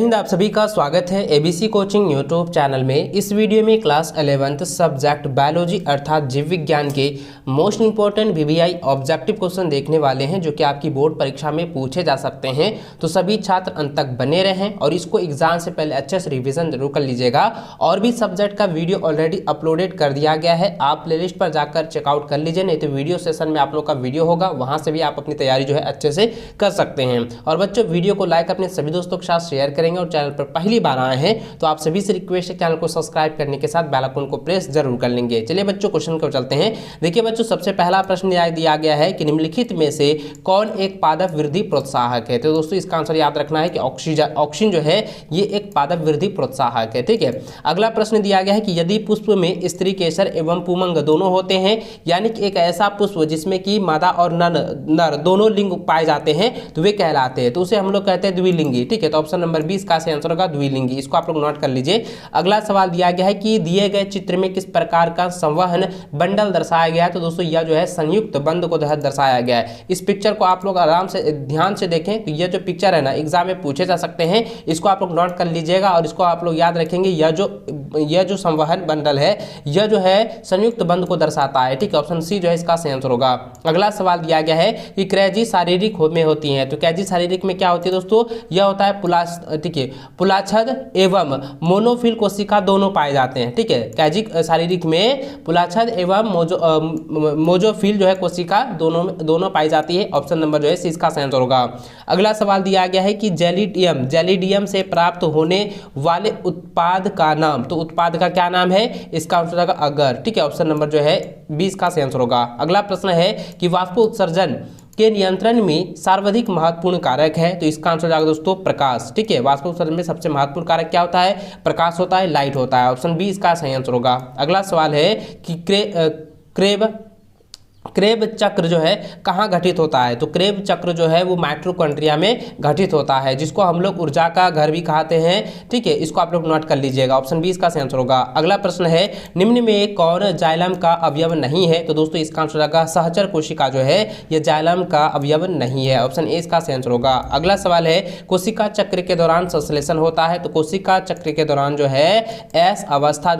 हिंद, आप सभी का स्वागत है एबीसी कोचिंग यूट्यूब चैनल में। इस वीडियो में क्लास 11th सब्जेक्ट बायोलॉजी अर्थात जीव विज्ञान के most important VVI objective question देखने वाले हैं, जो कि आपकी बोर्ड परीक्षा में पूछे जा सकते हैं। तो सभी छात्र अंत तक बने रहें और इसको एग्जाम से पहले अच्छे से रिविजन जरूर कर लीजिएगा। और भी सब्जेक्ट का वीडियो ऑलरेडी अपलोडेड कर दिया गया है, आप प्लेलिस्ट पर जाकर चेकआउट कर लीजिए, नहीं तो वीडियो सेशन में आप लोग का वीडियो होगा, वहाँ से भी आप अपनी तैयारी जो है अच्छे से कर सकते हैं। और बच्चों, वीडियो को लाइक अपने सभी दोस्तों के साथ शेयर करेंगे और चैनल पर पहली बार आए हैं तो आप सभी से रिक्वेस्ट है चैनल को सब्सक्राइब करने के साथ बेल आइकन को प्रेस जरूर कर लेंगे। चलिए बच्चों, क्वेश्चन को चलते हैं। देखिए बच्चों, सबसे पहला प्रश्न दिया गया है कि निम्नलिखित में से कौन एक पादप वृद्धि प्रोत्साहक है। तो दोस्तों, इसका आंसर याद रखना है कि ऑक्सीजन जो है ये एक पादप वृद्धि प्रोत्साहक है। ठीक है। अगला प्रश्न दिया गया है कि यदि पुष्प में स्त्री केसर एवं पुमंग दोनों होते हैं, यानी कि एक ऐसा पुष्प जिसमें कि मादा और नर दोनों लिंग पाए जाते हैं, तो वे कहलाते हैं, तो उसे हम लोग कहते हैं द्विलिंगी। ठीक है। तो ऑप्शन नंबर 20 का आंसर होगा द्विलिंगी। इसको आप लोग नोट कर लीजिए। अगला सवाल दिया गया है कि दिए गए चित्र में किस प्रकार का संवहन बंडल दर्शाया गया है। तो दोस्तों, यह जो है संयुक्त बंध को दर्शाया गया है। इस पिक्चर को आप लोग आराम से ध्यान से देखें। तो यह जो पिक्चर है ना, एग्जाम में पूछे जा सकते हैं, इसको आप लोग नोट कर लीजिएगा और इसको आप लोग याद रखेंगे। यह जो संवहन बंडल है, यह जो है संयुक्त बंध को दर्शाता है। ठीक है। ऑप्शन सी जो है इसका सही आंसर होगा। अगला सवाल दिया गया है कि क्रेजी शारीरिक में होती है। तो क्रेजी शारीरिक में क्या होती है दोस्तों? यह होता है पुलाछद एवं मोनोफिल कोशिका दोनों पाए जाते हैं। ठीक है। कैजिक शारीरिक में पुलाछद एवं मोजोफिल जो है कोशिका दोनों पाई जाती है। ऑप्शन नंबर जो है सी इसका सही आंसर होगा। अगला सवाल दिया गया है कि जेलिडियम से प्राप्त होने वाले उत्पाद का नाम। तो उत्पाद का क्या नाम है? इसका आंसर होगा अगर। ठीक है। ऑप्शन नंबर जो है 20 का सही आंसर होगा। अगला प्रश्न है कि वाष्प उत्सर्जन के नियंत्रण में सर्वाधिक महत्वपूर्ण कारक है। तो इसका आंसर जाएगा दोस्तों प्रकाश। ठीक है। वाष्प उत्सर्जन में सबसे महत्वपूर्ण कारक क्या होता है? प्रकाश होता है, लाइट होता है। ऑप्शन बी इसका सही आंसर होगा। अगला सवाल है कि क्रेब चक्र जो है कहाँ घटित होता है। तो क्रेब चक्र जो है वो माइटोकॉन्ड्रिया में घटित होता है, जिसको हम लोग ऊर्जा का घर भी कहते हैं। ठीक है। इसको आप लोग नोट कर लीजिएगा। ऑप्शन बी इसका सही आंसर होगा। अगला प्रश्न है निम्न में कौन जाइलम का अवयव नहीं है। तो दोस्तों, इसका आंसर होगा सहचर कोशिका जो है यह जाइलम का अवयव नहीं है। ऑप्शन ए इसका सही आंसर होगा। अगला सवाल है कोशिका चक्र के दौरान संश्लेषण होता है। तो कोशिका चक्र के दौरान जो है एस अवस्था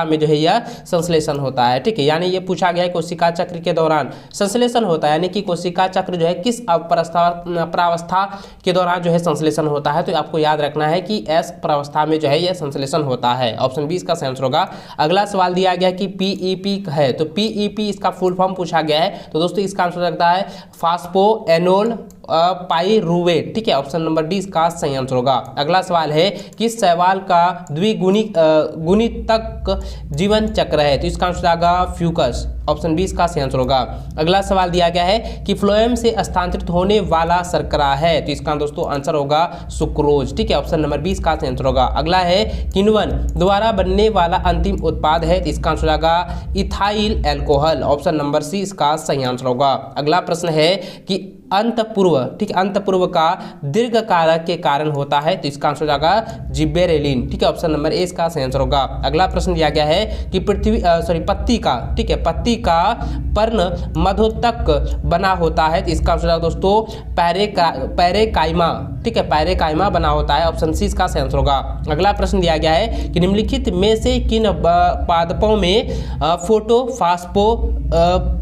में जो है यह संश्लेषण होता है। ठीक है। यानी ये पूछा गया है कोशिका चक्र के दौरान संश्लेषण होता है, यानी कि कोशिका चक्र जो है किस प्रावस्था के दौरान जो है संश्लेषण होता है। तो आपको याद रखना है कि एस प्रावस्था में जो है यह संश्लेषण होता है। ऑप्शन बी इसका सही आंसर होगा। अगला सवाल दिया गया कि पीईपी है। तो पीईपी इसका फुल फॉर्म पूछा गया है। तो दोस्तों, इसका आंसर लगता है फास्फोएनोल पाइरुवेट। ठीक है। ऑप्शन नंबर डी इसका सही आंसर होगा। अगला सवाल है कि शैवाल का द्विगुणितक जीवन चक्र है। तो इसका आंसर आएगा फ्यूकस। ऑप्शन बी इसका सही आंसर होगा। अगला सवाल दिया गया है कि फ्लोएम से स्थानांतरित होने वाला शर्करा है। तो इसका दोस्तों आंसर होगा सुक्रोज। ठीक है। ऑप्शन नंबर 20 का सही आंसर होगा। अगला है किण्वन द्वारा बनने वाला अंतिम उत्पाद है। तो इसका आंसर होगा ethyl alcohol. Option number C इसका सही आंसर होगा। अगला प्रश्न है कि अंतपूर्व, ठीक है, अंतपूर्व का दीर्घ कारक के कारण होता है। तो इसका आंसर जाएगा जिबेरेलिन। ठीक है। ऑप्शन नंबर ए इसका सही आंसर होगा। अगला प्रश्न दिया गया है कि पत्ती का, ठीक है, पत्ती का पर्ण मधोतक बना होता है। तो इसका आंसर दोस्तों पैरेकाइमा। ठीक है। पैरेकाइमा बना होता है। ऑप्शन सी इसका सही आंसर होगा। अगला प्रश्न दिया गया है कि निम्नलिखित में से किन पादपों में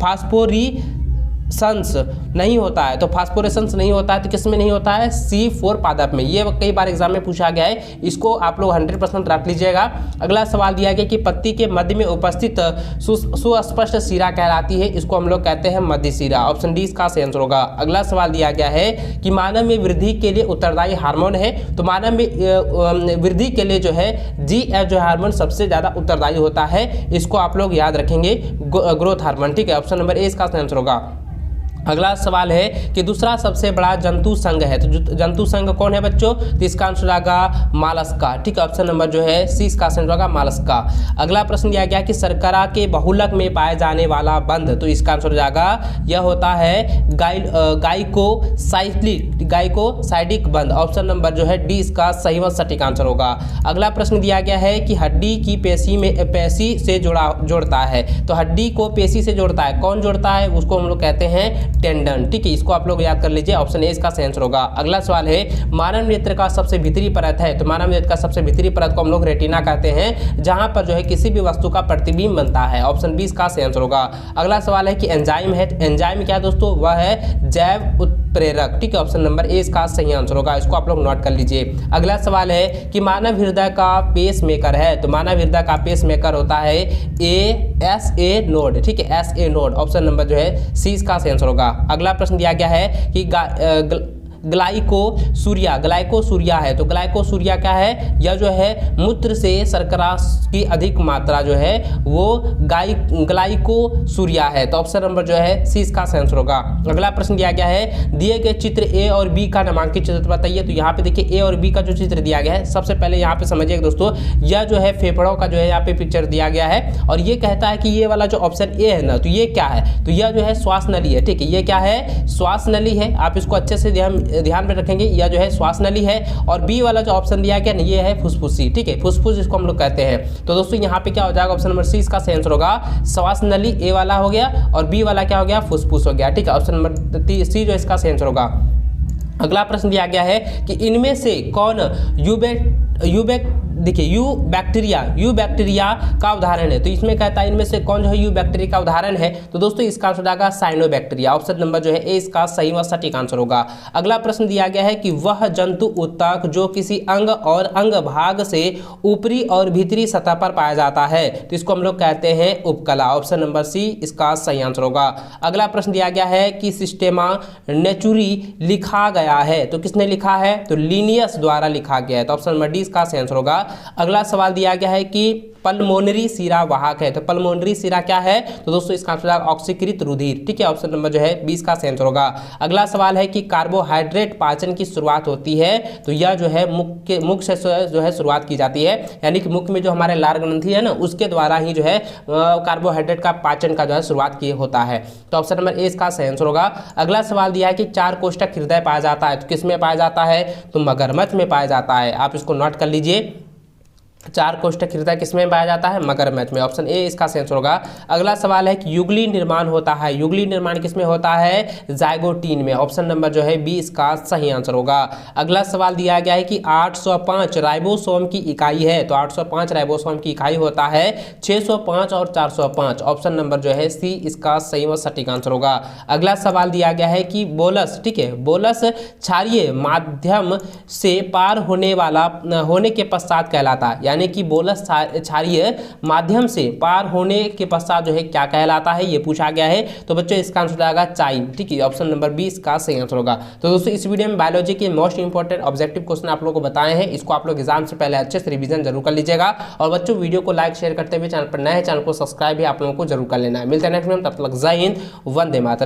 फास्फोरेसेंस नहीं होता है। तो फास्फोरेसेंस नहीं होता है, तो किस में नहीं होता है? C4 पादप में। ये कई बार एग्जाम में पूछा गया है, इसको आप लोग 100% रख लीजिएगा। अगला सवाल दिया गया कि पत्ती के मध्य में उपस्थित सुस्पष्ट शिरा कहलाती है। इसको हम लोग कहते हैं मध्य शिरा। ऑप्शन डी इसका सही आंसर होगा। अगला सवाल दिया गया है कि मानव में वृद्धि के लिए उत्तरदायी हार्मोन है। तो मानव में वृद्धि के लिए जो है GF जो हार्मोन सबसे ज्यादा उत्तरदायी होता है। इसको आप लोग याद रखेंगे, ग्रोथ हार्मोन। ठीक है। ऑप्शन नंबर ए इसका सही आंसर होगा। अगला सवाल है कि दूसरा सबसे बड़ा जंतु संघ है। तो जंतु संघ कौन है बच्चों? तो इसका आंसर आएगा मालस्का। ठीक है। ऑप्शन नंबर जो है सी इसका आंसर होगा मालस्का। अगला प्रश्न दिया गया कि शर्करा के बहुलक में पाए जाने वाला बंध। तो इसका आंसर हो जाएगा यह होता है गाइकोसाइडिक बंध। ऑप्शन नंबर जो है डी इसका सही व सटीक आंसर होगा। अगला प्रश्न दिया गया है कि हड्डी की पेशी से जोड़ता है। तो हड्डी को पेशी से जोड़ता है, कौन जोड़ता है? उसको हम लोग कहते हैं टेंडन। ठीक है, इसको आप लोग याद कर लीजिए, ऑप्शन ए इसका सही आंसर होगा। अगला सवाल है मानव नेत्र का सबसे भीतरी परत है, तो मानव नेत्र का सबसे भीतरी परत को हम लोग रेटिना कहते हैं, जहां पर जो है किसी भी वस्तु का प्रतिबिंब बनता है। ऑप्शन बी इसका सही आंसर होगा। अगला सवाल है कि एंजाइम है, एंजाइम क्या दोस्तों, वह है जैव उत्प्रेरक। ठीक है, ऑप्शन नंबर ए इसका सही आंसर होगा, इसको आप लोग नोट कर लीजिए। अगला सवाल है कि मानव हृदय का पेस मेकर है, तो मानव हृदय का पेस मेकर होता है एस ए नोड। ठीक है, S A node, option number जो है सी इसका सही आंसर होगा। अगला प्रश्न दिया गया है कि ग्लाइकोसूरिया है, तो ग्लाइकोसूरिया क्या है, यह जो है मूत्र से शर्करा की अधिक मात्रा जो है वो ग्लाइकोसूरिया है, तो ऑप्शन नंबर जो है सी इसका सही आंसर होगा। अगला प्रश्न दिया गया है दिए गए चित्र ए और बी का नामांकित चित्र बताइए, तो यहाँ पे देखिए ए और बी का जो चित्र दिया गया है, सबसे पहले यहाँ पे समझिए दोस्तों, यह जो है फेफड़ों का जो है यहाँ पे पिक्चर दिया गया है, और ये कहता है कि ये वाला जो ऑप्शन ए है ना, तो ये क्या है, तो यह जो है श्वास नली है। ठीक है, ये क्या है, श्वास नली है, आप इसको अच्छे से ध्यान में रखेंगे, यह जो है श्वास नली है। और बी वाला जो ऑप्शन दिया गया ये है फुसफुसी। ठीक है, फुसफुस इसको हम लोग कहते हैं। तो दोस्तों यहाँ पे क्या हो जाएगा, ऑप्शन नंबर सी इसका सही आंसर होगा। श्वास नली ए वाला हो गया और बी वाला क्या हो गया, फुसफुस हो गया। ठीक है, ऑप्शन नंबर सी जो इसका सही आंसर होगा। अगला प्रश्न दिया गया है कि इनमें से कौन यू बैक्टीरिया का उदाहरण है, तो इसमें कहता है इनमें से कौन जो है यू बैक्टीरिया का उदाहरण है, तो दोस्तों इसका आंसर होगा साइनोबैक्टीरिया। ऑप्शन नंबर जो है ए इसका सही व सटीक आंसर होगा। अगला प्रश्न दिया गया है कि वह जंतु उत्तक जो किसी अंग और अंग भाग से ऊपरी और भीतरी सतह पर पाया जाता है, तो इसको हम लोग कहते हैं उपकला। ऑप्शन नंबर सी इसका सही आंसर होगा। अगला प्रश्न दिया गया है कि सिस्टेमा नेचुरी लिखा गया है, तो किसने लिखा है, तो लिनियस द्वारा लिखा गया है, तो ऑप्शन नंबर डी इसका सही आंसर होगा। अगला सवाल दिया गया है कि पल्मोनरी सीरा वाहक है, तो पल्मोनरी सीरा क्या है, तो दोस्तों इसका आंसर होगा ऑक्सीकृत रुधिर। ठीक है, ऑप्शन नंबर जो है 20 का सही आंसर होगा। अगला सवाल है कि कार्बोहाइड्रेट पाचन की शुरुआत होती है, तो यह जो है मुख से जो है शुरुआत की जाती है, यानी कि मुख में जो हमारे लार ग्रंथि है ना, उसके द्वारा ही जो है कार्बोहाइड्रेट का पाचन का जो है शुरुआत की होता है, तो ऑप्शन नंबर ए इसका सही आंसर होगा। अगला सवाल दिया है कि 4 कोष्ठक हृदय पाया जाता है, तो किस में पाया जाता है, तो मगरमच्छ में पाया जाता है। आप इसको नोट कर लीजिए, 4 कोष्ठक हृदय किसमें पाया जाता है, मगरमच्छ में। ऑप्शन ए इसका सही आंसर होगा। अगला सवाल है कि युगली निर्माण होता है, युगली निर्माण किसमें होता है, जाइगोटीन में। ऑप्शन नंबर जो है बी इसका सही आंसर होगा। अगला सवाल दिया गया है कि 805 राइबोसोम की इकाई है, तो 805 राइबोसोम की इकाई होता है, 605 और 405। ऑप्शन नंबर जो है सी इसका सही व सटीक आंसर होगा। अगला सवाल दिया गया है कि बोलस, ठीक है, बोलस क्षारीय माध्यम से पार होने के पश्चात कहलाता है, यानी कि बोलस क्षारीय माध्यम से पार होने के पश्चात जो है क्या कहलाता है, ये पूछा गया है। तो बच्चों इसका आंसर आएगा चाइम। ठीक है, ऑप्शन नंबर 20 का सही आंसर होगा। तो दोस्तों इस वीडियो में बायोलॉजी के मोस्ट इंपॉर्टेंट ऑब्जेक्टिव क्वेश्चन आप लोगों को बताए हैं, इसको आप लोग एग्जाम से पहले अच्छे से रिवीजन जरूर कर लीजिएगा। और बच्चों वीडियो को लाइक शेयर करते हुए चैनल पर नए हैं, चैनल को सब्सक्राइब भी आप लोगों को जरूर कर लेना है। मिलते हैं नेक्स्ट में, तब तक जय हिंद, वंदे मातरम।